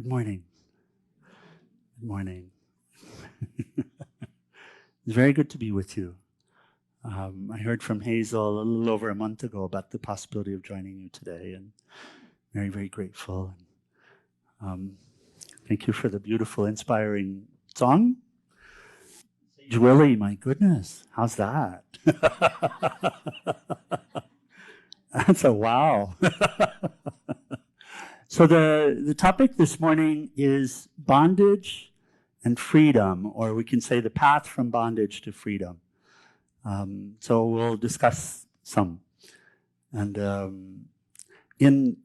Good morning. Good morning. It's very good to be with you. I heard from Hazel a little over a month ago about the possibility of joining you today, and very, very grateful. Thank you for the beautiful, inspiring song. Sage Willie, my goodness, how's that? That's a wow. So the topic this morning is bondage and freedom, or we can say the path from bondage to freedom. So we'll discuss some. And in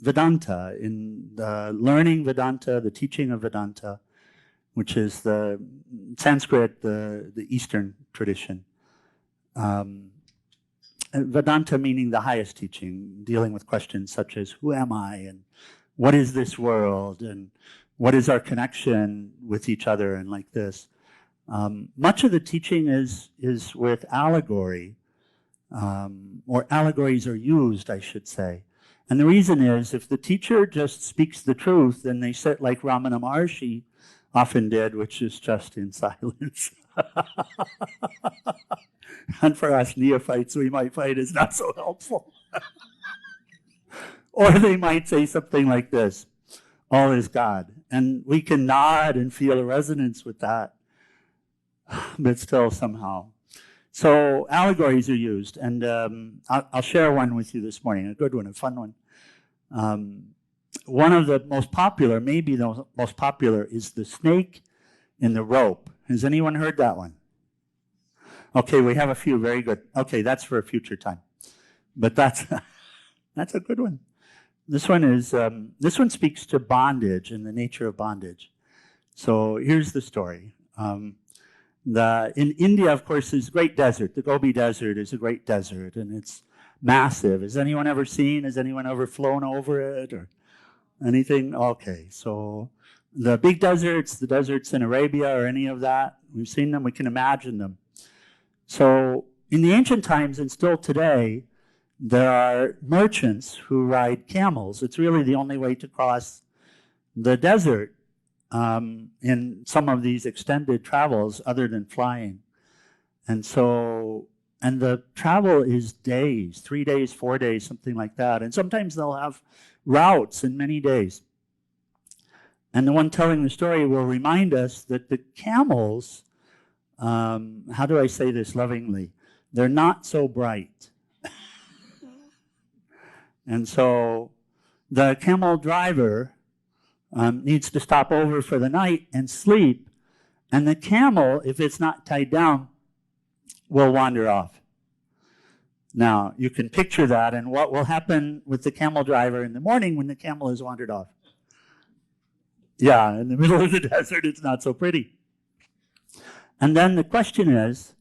Vedanta, in the learning Vedanta, the teaching of Vedanta, which is the Sanskrit, the Eastern tradition, Vedanta meaning the highest teaching, dealing with questions such as who am I, and what is this world, and what is our connection with each other, and like this. Much of the teaching is with allegory, or allegories are used, I should say. And the reason is, if the teacher just speaks the truth, then they sit like Ramana Maharshi often did, which is just in silence. And for us neophytes, we might find it's not so helpful. Or they might say something like this: all is God. And we can nod and feel a resonance with that, but still somehow. So allegories are used, and I'll share one with you this morning, a good one, a fun one. One of the most popular, maybe the most popular, is the snake in the rope. Has anyone heard that one? Okay, we have a few, very good. Okay, that's for a future time. But that's a good one. This one speaks to bondage and the nature of bondage. So here's the story. In India, of course, is a great desert. The Gobi Desert is a great desert, and it's massive. Has anyone ever flown over it or anything? Okay, so the big deserts, the deserts in Arabia or any of that, we've seen them, we can imagine them. So in the ancient times and still today, there are merchants who ride camels. It's really the only way to cross the desert in some of these extended travels other than flying. And the travel is days, 3 days, 4 days, something like that. And sometimes they'll have routes in many days. And the one telling the story will remind us that the camels, how do I say this lovingly? They're not so bright. And so the camel driver needs to stop over for the night and sleep. And the camel, if it's not tied down, will wander off. Now, you can picture that, and what will happen with the camel driver in the morning when the camel has wandered off. Yeah, in the middle of the desert, it's not so pretty. And then the question is,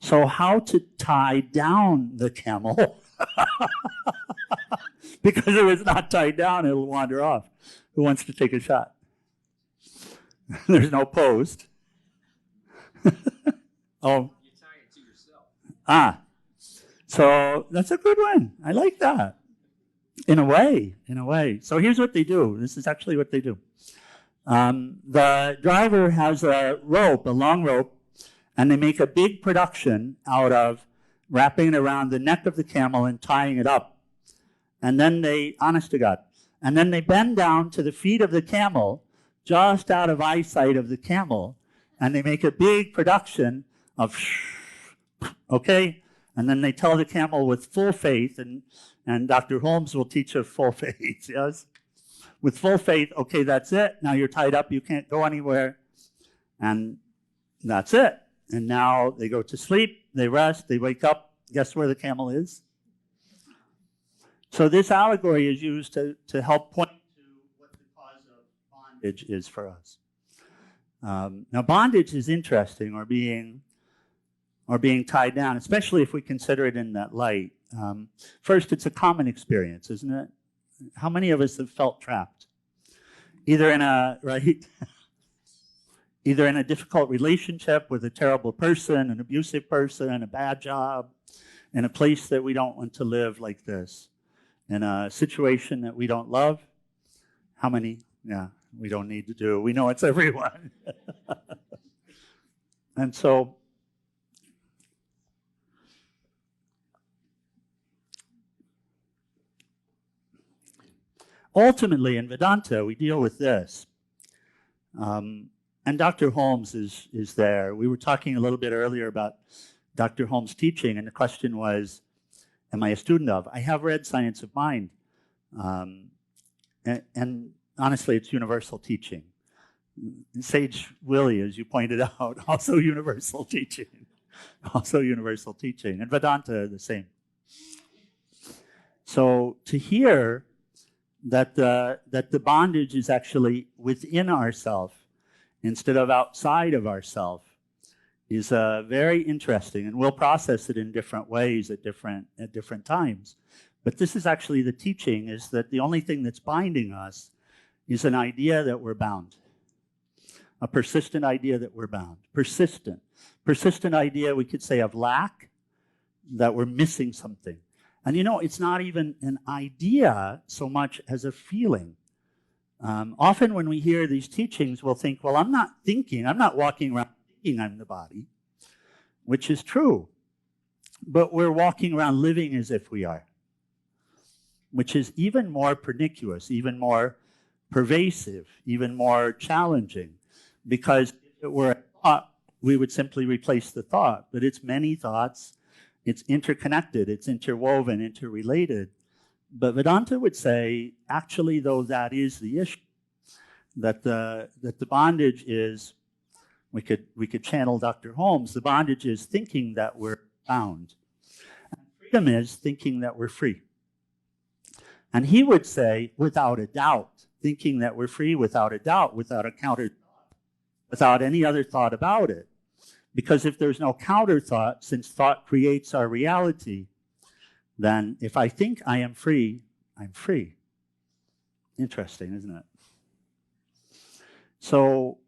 so how to tie down the camel? Because if it's not tied down, it'll wander off. Who wants to take a shot? There's no post. Oh. You tie it to yourself. So that's a good one. I like that. In a way. So here's what they do. This is actually what they do. The driver has a rope, a long rope, and they make a big production out of wrapping it around the neck of the camel and tying it up. And then honest to God, and then they bend down to the feet of the camel, just out of eyesight of the camel, and they make a big production of okay? And then they tell the camel with full faith, and Dr. Holmes will teach us full faith, yes? With full faith, okay, that's it. Now you're tied up, you can't go anywhere. And that's it. And now they go to sleep, they rest, they wake up. Guess where the camel is? So this allegory is used to help point to what the cause of bondage is for us. Now, bondage is interesting, or being tied down, especially if we consider it in that light. First, it's a common experience, isn't it? How many of us have felt trapped? Either in a difficult relationship with a terrible person, an abusive person, a bad job, in a place that we don't want to live like this, in a situation that we don't love. How many? Yeah, we don't need to do. We know it's everyone. And so, ultimately, in Vedanta, we deal with this. And Dr. Holmes is there. We were talking a little bit earlier about Dr. Holmes' teaching, and the question was, am I a student of? I have read Science of Mind. And honestly, it's universal teaching. Sage Willie, as you pointed out, also universal teaching. Also universal teaching. And Vedanta, the same. So to hear that the bondage is actually within ourself instead of outside of ourself is very interesting, and we'll process it in different ways at different times. But this is actually the teaching, is that the only thing that's binding us is an idea that we're bound. A persistent idea that we're bound. Persistent. Persistent idea, we could say, of lack, that we're missing something. And you know, it's not even an idea so much as a feeling. Often when we hear these teachings, we'll think, well, I'm not walking around thinking I'm the body, which is true. But we're walking around living as if we are, which is even more pernicious, even more pervasive, even more challenging. Because if it were a thought, we would simply replace the thought. But it's many thoughts, it's interconnected, it's interwoven, interrelated. But Vedanta would say, actually, though, that is the issue, that the bondage is, we could channel Dr. Holmes, the bondage is thinking that we're bound. And freedom is thinking that we're free. And he would say, without a doubt, thinking that we're free without a doubt, without a counter thought, without any other thought about it. Because if there's no counter thought, since thought creates our reality, then if I think I am free, I'm free. Interesting, isn't it? So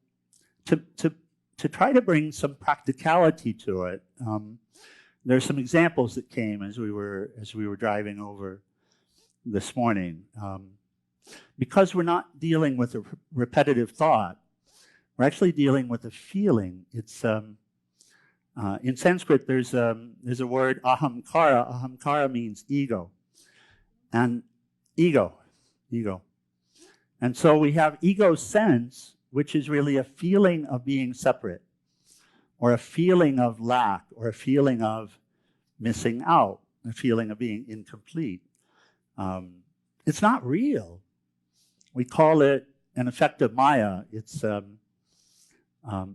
to try to bring some practicality to it, there's some examples that came as we were driving over this morning. Because we're not dealing with a repetitive thought, we're actually dealing with a feeling. It's in Sanskrit, there's a word, ahamkara. Ahamkara means ego. And ego. And so we have ego sense, which is really a feeling of being separate, or a feeling of lack, or a feeling of missing out, a feeling of being incomplete. It's not real. We call it an effect of Maya. It's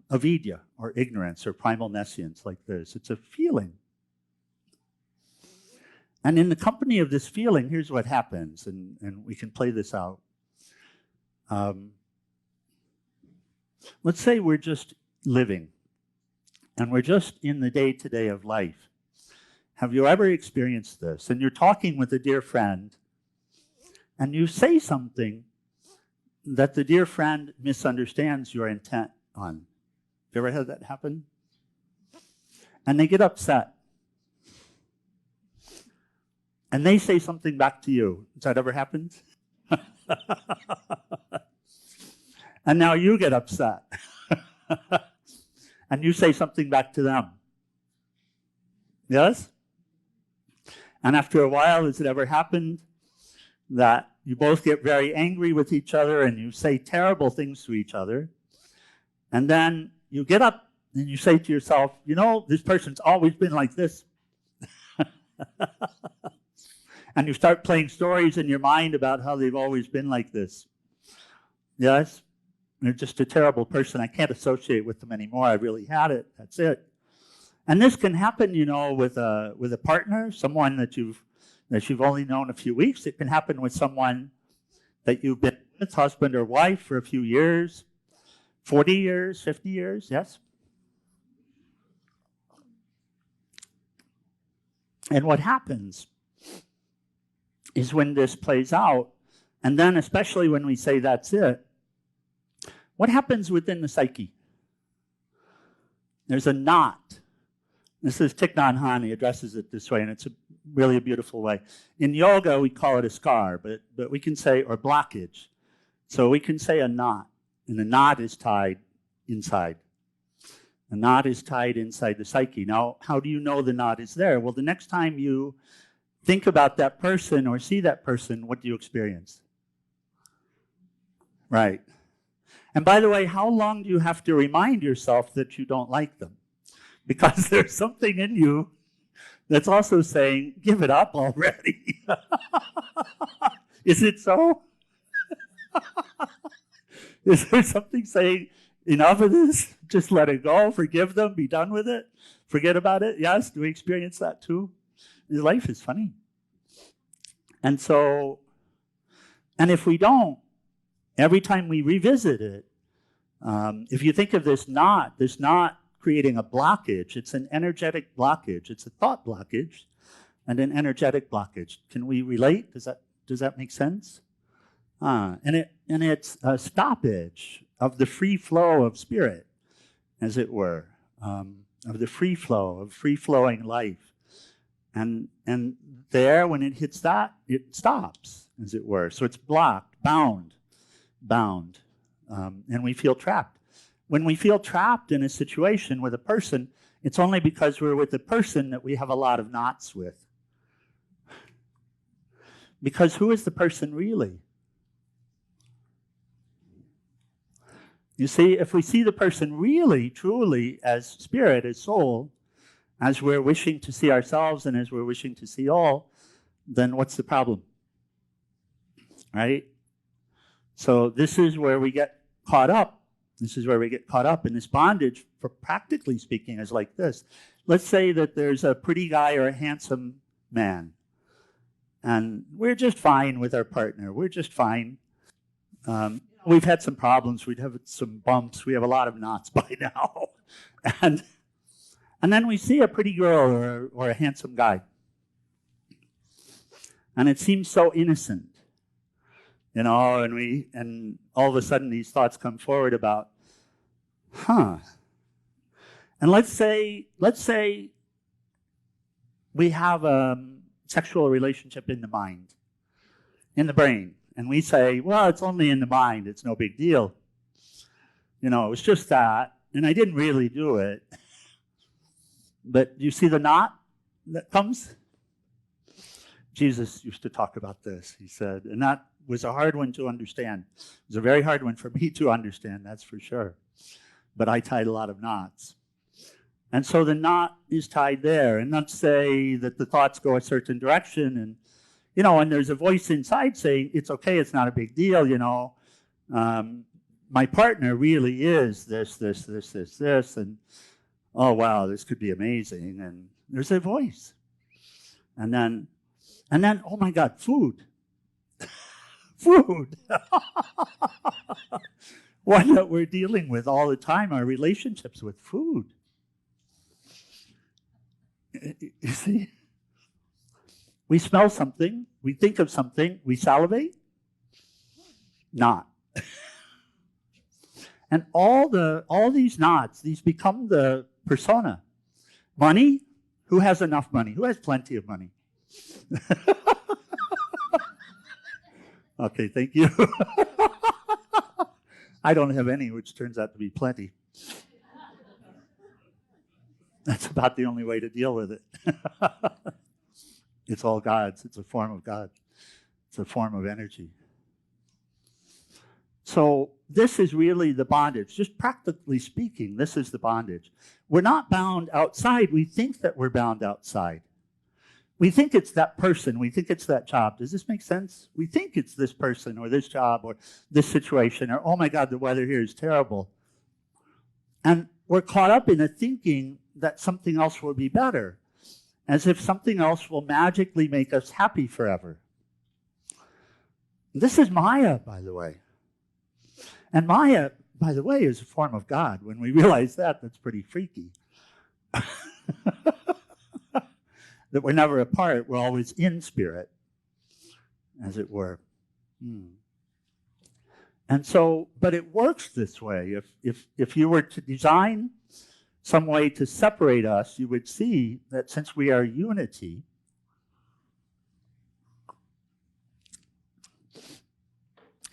avidya, or ignorance, or primal nescience, like this. It's a feeling. And in the company of this feeling, here's what happens, and we can play this out. Let's say we're just living, and we're just in the day-to-day of life. Have you ever experienced this? And you're talking with a dear friend, and you say something that the dear friend misunderstands your intent on. Have you ever had that happen? And they get upset. And they say something back to you. Has that ever happened? And now you get upset. And you say something back to them. Yes? And after a while, has it ever happened that you both get very angry with each other and you say terrible things to each other? And then you get up and you say to yourself, you know, this person's always been like this. And you start playing stories in your mind about how they've always been like this. Yes? They're just a terrible person. I can't associate with them anymore. I really had it. That's it. And this can happen, you know, with a partner, someone that you've only known a few weeks. It can happen with someone that you've been with, husband or wife, for a few years, 40 years, 50 years, yes? And what happens is when this plays out, and then especially when we say that's it, what happens within the psyche? There's a knot. This is Thich Nhat Hanh. He addresses it this way, and it's really a beautiful way. In yoga, we call it a scar, but we can say, or blockage. So we can say a knot, and a knot is tied inside. A knot is tied inside the psyche. Now, how do you know the knot is there? Well, the next time you think about that person or see that person, what do you experience? Right. And by the way, how long do you have to remind yourself that you don't like them? Because there's something in you that's also saying, give it up already. Is it so? Is there something saying, enough of this? Just let it go, forgive them, be done with it, forget about it? Yes, do we experience that too? Life is funny. And so, and if we don't, every time we revisit it, if you think of this knot creating a blockage, it's an energetic blockage. It's a thought blockage and an energetic blockage. Can we relate? Does that make sense? And it's a stoppage of the free flow of spirit, as it were, of the free flow, of free-flowing life. And there, when it hits that, it stops, as it were. So it's blocked, bound, and we feel trapped. When we feel trapped in a situation with a person, it's only because we're with a person that we have a lot of knots with. Because who is the person really? You see, if we see the person really, truly as spirit, as soul, as we're wishing to see ourselves and as we're wishing to see all, then what's the problem? Right? So this is where we get caught up. This is where we get caught up in this bondage, for practically speaking, is like this. Let's say that there's a pretty guy or a handsome man, and we're just fine with our partner. We're just fine. We've had some problems. We'd have some bumps. We have a lot of knots by now. And then we see a pretty girl or a handsome guy. And it seems so innocent. And all of a sudden these thoughts come forward about, And let's say we have a sexual relationship in the mind, in the brain. And we say, well, it's only in the mind. It's no big deal. It was just that. And I didn't really do it. But you see the knot that comes? Jesus used to talk about this, he said. And that was a hard one to understand. It was a very hard one for me to understand, that's for sure. But I tied a lot of knots. And so the knot is tied there. And let's say that the thoughts go a certain direction, and and there's a voice inside saying, it's okay, it's not a big deal, my partner really is this, and oh, wow, this could be amazing. And there's a voice. And then, oh my God, food. Food. One that we're dealing with all the time, our relationships with food. You see? We smell something, we think of something, we salivate? Not. And all these knots, these become the persona. Money? Who has enough money? Who has plenty of money? Okay, thank you. I don't have any, which turns out to be plenty. That's about the only way to deal with it. It's all God's. It's a form of God. It's a form of energy. So this is really the bondage. Just practically speaking, this is the bondage. We're not bound outside. We think that we're bound outside. We think it's that person. We think it's that job. Does this make sense? We think it's this person or this job or this situation or, oh my God, the weather here is terrible. And we're caught up in a thinking that something else will be better, as if something else will magically make us happy forever. This is Maya, by the way. And Maya, by the way, is a form of God. When we realize that, that's pretty freaky. That we're never apart, we're always in spirit, as it were. And so, but it works this way. If you were to design some way to separate us, you would see that since we are unity,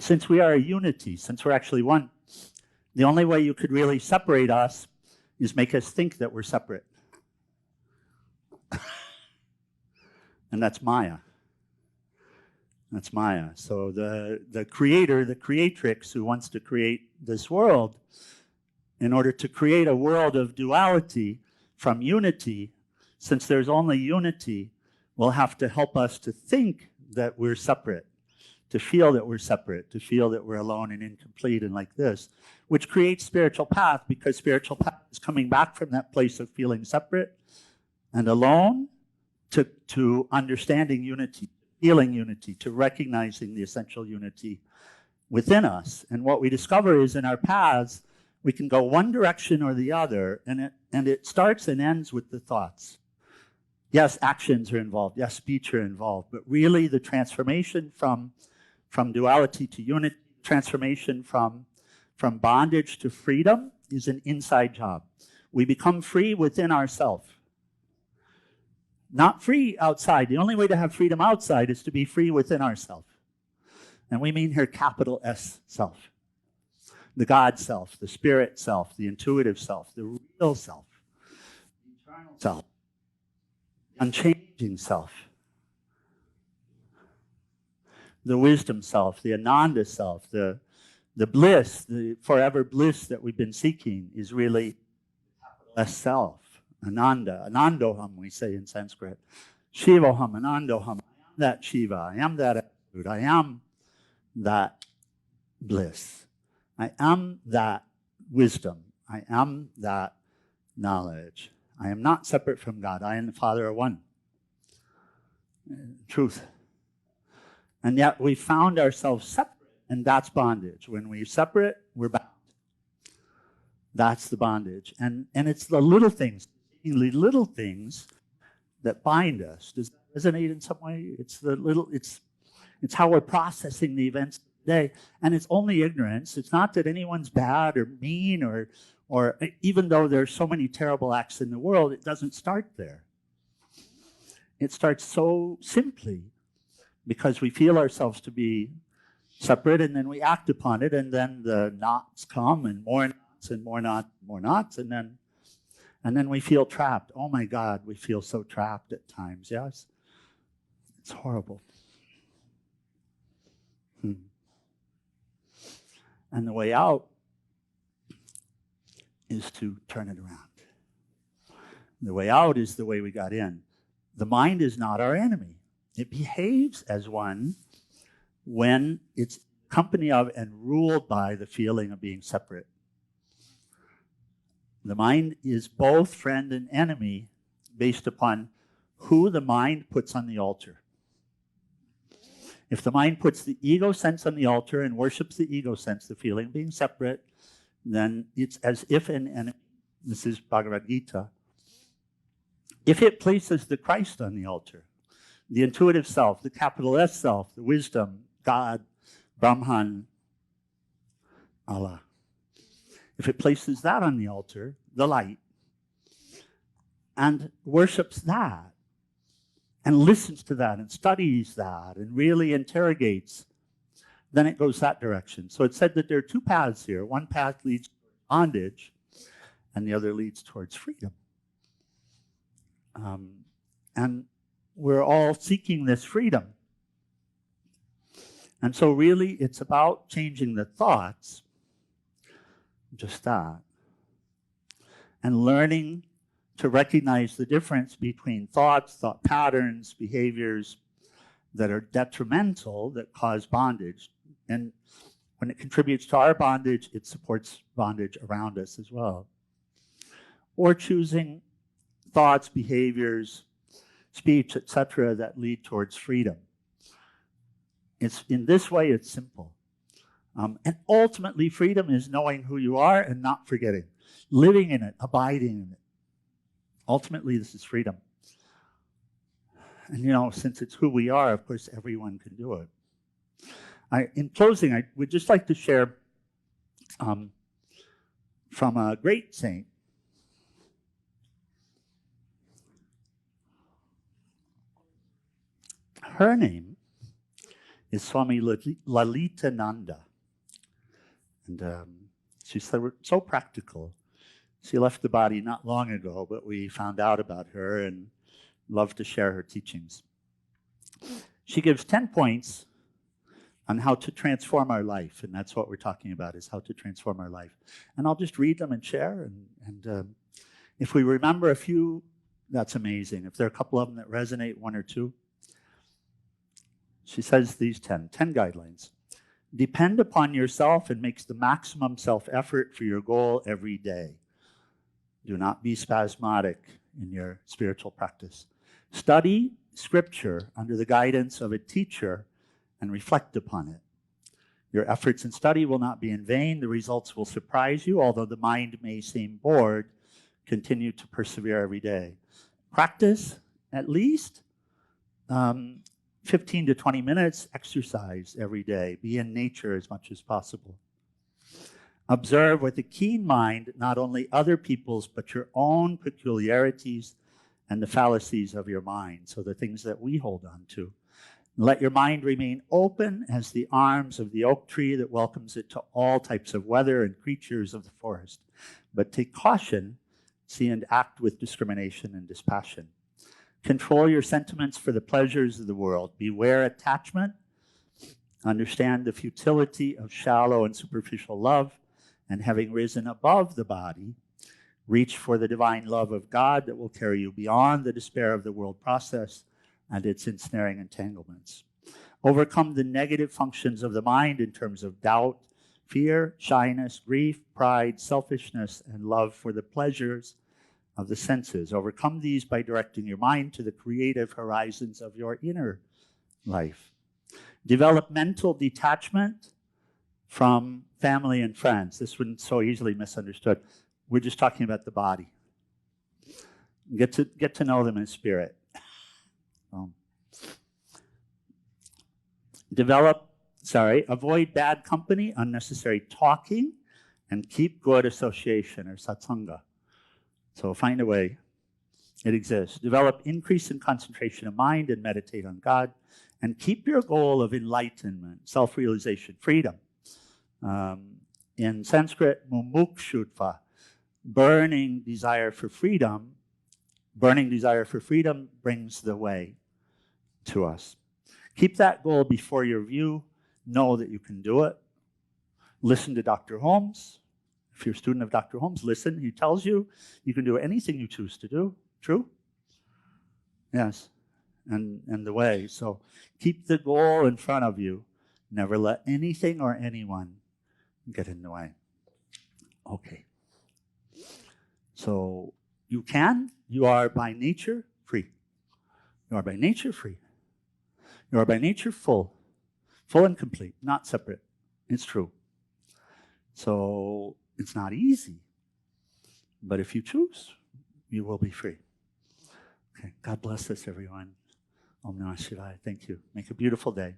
Since we are a unity, since we're actually one, the only way you could really separate us is make us think that we're separate. And that's Maya. That's Maya. So the creator, the creatrix who wants to create this world, in order to create a world of duality from unity, since there's only unity, will have to help us to think that we're separate, to feel that we're separate, to feel that we're alone and incomplete and like this, which creates spiritual path, because spiritual path is coming back from that place of feeling separate and alone to understanding unity, feeling unity, to recognizing the essential unity within us. And what we discover is in our paths, we can go one direction or the other, and it starts and ends with the thoughts. Yes, actions are involved. Yes, speech are involved. But really, the transformation from duality to unity, transformation from bondage to freedom is an inside job. We become free within ourselves. Not free outside. The only way to have freedom outside is to be free within ourselves. And we mean here capital S self. The God self, the spirit self, the intuitive self, the real self, the eternal self, the unchanging self, the wisdom self, the Ananda self, the bliss, the forever bliss that we've been seeking is really capital S self. Ananda, Anandoham, we say in Sanskrit. Shivoham, Anandoham. I am that Shiva. I am that absolute. I am that bliss. I am that wisdom. I am that knowledge. I am not separate from God. I and the Father are one. Truth. And yet we found ourselves separate, and that's bondage. When we're separate, we're bound. That's the bondage. And it's the little things that bind us. Does that resonate in some way? It's how we're processing the events of the day. And it's only ignorance. It's not that anyone's bad or mean or even though there's so many terrible acts in the world, it doesn't start there. It starts so simply because we feel ourselves to be separate, and then we act upon it, and then the knots come, and more knots and more knots, more knots, and then we feel trapped. Oh my God, we feel so trapped at times, yes? It's horrible. And the way out is to turn it around. The way out is the way we got in. The mind is not our enemy. It behaves as one when it's company of and ruled by the feeling of being separate. The mind is both friend and enemy based upon who the mind puts on the altar. If the mind puts the ego sense on the altar and worships the ego sense, the feeling of being separate, then it's as if an enemy. This is Bhagavad Gita. If it places the Christ on the altar, the intuitive self, the capital S self, the wisdom, God, Brahman, Allah. If it places that on the altar, the light, and worships that, and listens to that, and studies that, and really interrogates, then it goes that direction. So it said that there are two paths here. One path leads to bondage, and the other leads towards freedom. And we're all seeking this freedom. And so really it's about changing the thoughts, just that, and learning to recognize the difference between thoughts, thought patterns, behaviors that are detrimental, that cause bondage. And when it contributes to our bondage, it supports bondage around us as well. Or choosing thoughts, behaviors, speech, etc., that lead towards freedom. It's in this way, it's simple. And ultimately, freedom is knowing who you are and not forgetting, living in it, abiding in it. Ultimately, this is freedom. And since it's who we are, of course, everyone can do it. In closing, I would just like to share from a great saint. Her name is Swami Lalitananda. And she's so practical. She left the body not long ago, but we found out about her and love to share her teachings. She gives 10 points on how to transform our life, and that's what we're talking about, is how to transform our life. And I'll just read them and share, and if we remember a few, that's amazing. If there are a couple of them that resonate, one or two. She says these 10 guidelines. Depend upon yourself and make the maximum self-effort for your goal every day. Do not be spasmodic in your spiritual practice. Study scripture under the guidance of a teacher and reflect upon it. Your efforts in study will not be in vain. The results will surprise you. Although the mind may seem bored, continue to persevere every day. Practice at least 15 to 20 minutes exercise every day. Be in nature as much as possible. Observe with a keen mind not only other people's, but your own peculiarities and the fallacies of your mind, so the things that we hold on to. Let your mind remain open as the arms of the oak tree that welcomes it to all types of weather and creatures of the forest. But take caution, see and act with discrimination and dispassion. Control your sentiments for the pleasures of the world. Beware attachment. Understand the futility of shallow and superficial love, and having risen above the body, reach for the divine love of God that will carry you beyond the despair of the world process and its ensnaring entanglements. Overcome the negative functions of the mind in terms of doubt, fear, shyness, grief, pride, selfishness, and love for the pleasures of the senses. Overcome these by directing your mind to the creative horizons of your inner life. Develop mental detachment from family and friends. This one's so easily misunderstood. We're just talking about the body. Get to know them in spirit. Avoid bad company, unnecessary talking, and keep good association, or satsanga. So find a way. It exists. Develop increase in concentration of mind and meditate on God, and keep your goal of enlightenment, self-realization, freedom. In Sanskrit, mumukshutva, burning desire for freedom brings the way to us. Keep that goal before your view. Know that you can do it. Listen to Dr. Holmes. If you're a student of Dr. Holmes, listen. He tells you you can do anything you choose to do. True? Yes. And the way. So keep the goal in front of you. Never let anything or anyone get in the way. Okay. So you are by nature free. You are by nature free. You are by nature full and complete, not separate. It's true. So it's not easy, but if you choose, you will be free. Okay, God bless us, everyone. Om Namah Shivaya. Thank you. Make a beautiful day.